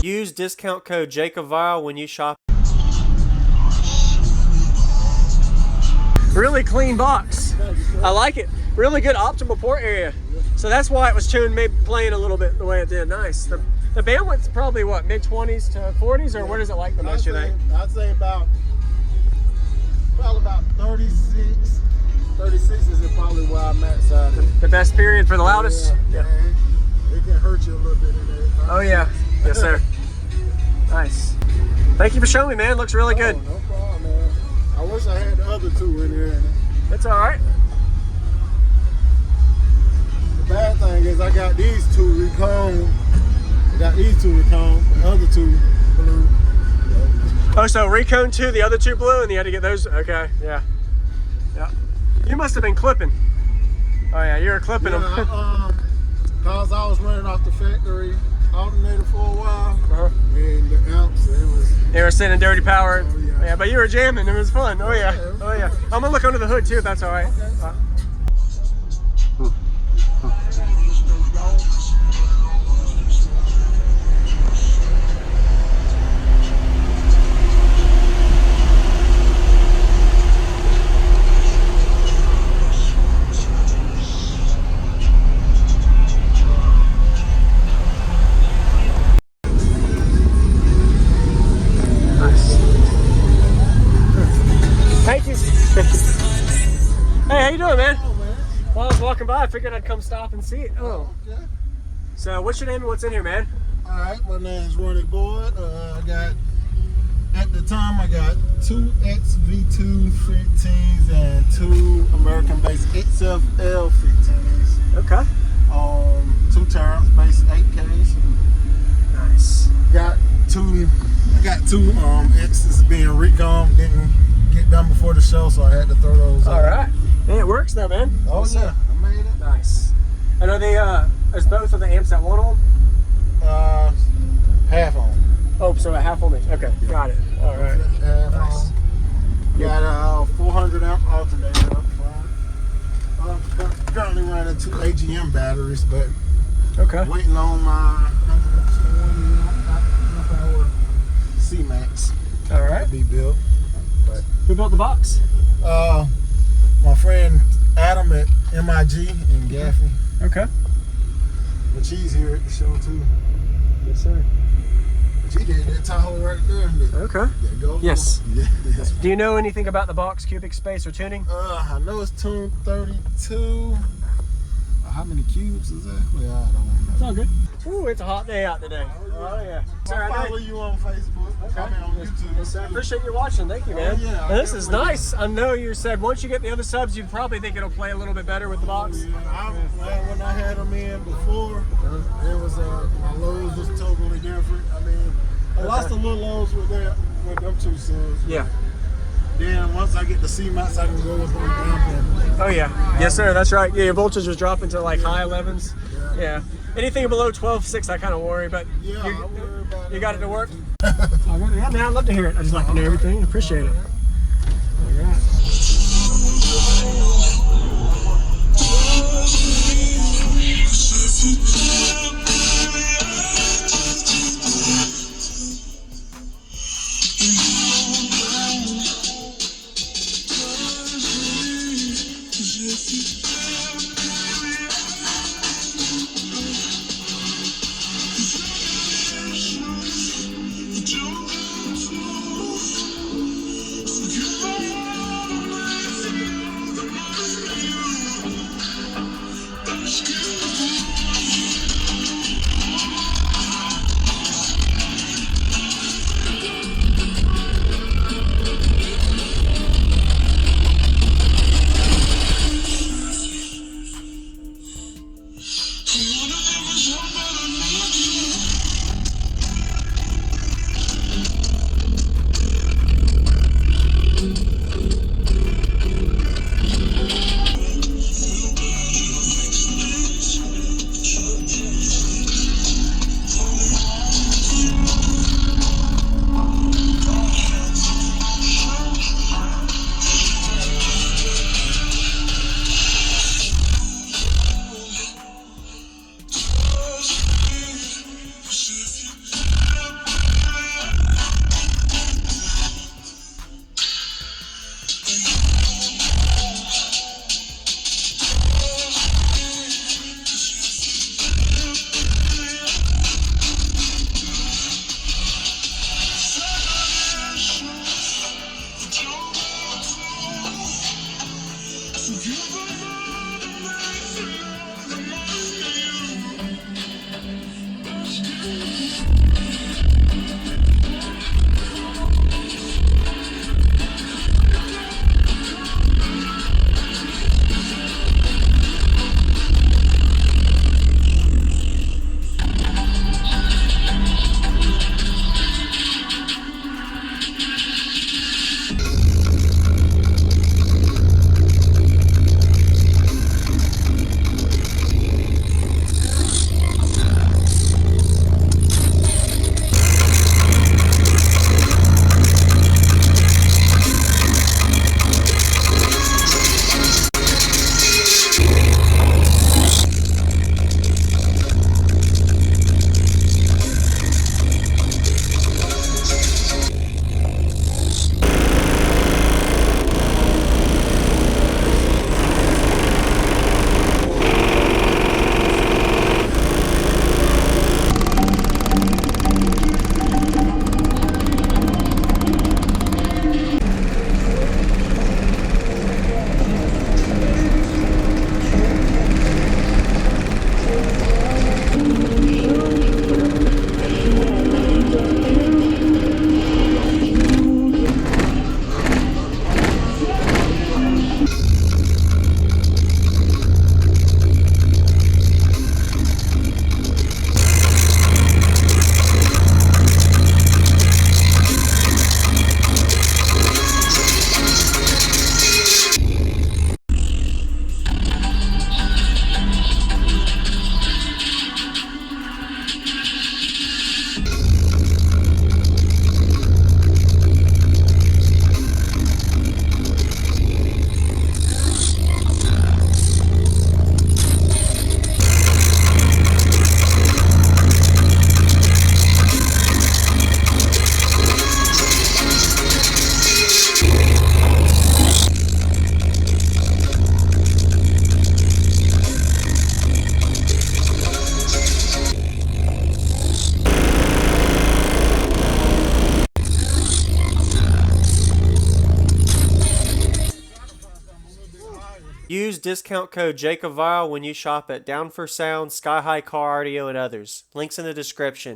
Use discount code JACOBVILE when you shop. Really clean box. I like it. Really good optimal port area. So that's why it was tuned, maybe playing a little bit the way it did. Nice. The bandwidth's probably what, mid 20s to 40s, or what is it like the most, you think? I'd say about 36. 36 is probably where I'm at. The best period for the loudest? Yeah. It can hurt you a little bit in there. Oh yeah. Yes sir. Nice. Thank you for showing me, man. Looks really good. No problem, man. I wish I had the other two in there. It's all right. The bad thing is I got these two recombed. The other two blue. Oh, so recone 2, the other 2 blue, and you had to get those? Okay, yeah. Yeah. You must have been clipping. Oh yeah, you were clipping them. Cause I was running off the factory alternator for a while. And the amps, they were sending dirty power. Oh, yeah. Yeah, but you were jamming. It was fun. Oh yeah. Oh yeah. I'm gonna look under the hood too, if that's all right. Okay. Thank you. Hey, how you doing, man? Oh, man. While I was walking by, I figured I'd come stop and see it. Oh. Okay. So, what's your name and what's in here, man? All right, my name's Ronnie Boyd. At the time, I got 2 XV2 15s and 2 American-based XFL 15s. Okay. 2 Terrence-based 8Ks. Nice. I got two X's being recom, didn't get done before the show, so I had to throw those. All right. Man, it works though, man. Oh yeah, I made it. Nice. I know there's both of the amps at 1 ohm? Half on. Oh, so a half ohm each. Okay, yeah. Got it. All right. Half Nice. on. Got a 400 amp alternator up front. Currently running 2 AGM batteries, but Okay. waiting on my 120 hour C-Max. All right. To be built. But Who built the box? my friend Adam at MIG in Gaffney. Okay. But she's here at the show too. Yes, sir. But she did that Tahoe right there. Okay. Yes. Yeah. Do you know anything about the box, cubic space, or tuning? I know it's tuned 32. How many cubes is that? Well, I don't know. It's all good. Ooh, it's a hot day out today. Oh yeah. I follow you on Facebook. Okay. I mean, on YouTube. Yes, sir. I appreciate you watching. Thank you, man. Oh, yeah, And this is nice. I know you said once you get the other subs, you probably think it'll play a little bit better with the box. Yeah, when I had them in before, it was my lows was totally different. I mean, I lost a little lows with them two subs. Yeah. Then once I get the C-Max, I can go with them damping. Oh yeah. Yes, sir. That's right. Yeah, your voltage was dropping to like high 11s. Yeah. Anything below 12.6, I kind of worry, but Yeah, I worry about you got it to work. Yeah, man, I'd love to hear it. I just like to know everything. Appreciate it. All right. discount code JacobVile when you shop at Down for Sound, Sky High Car Audio, and others. Links in the description.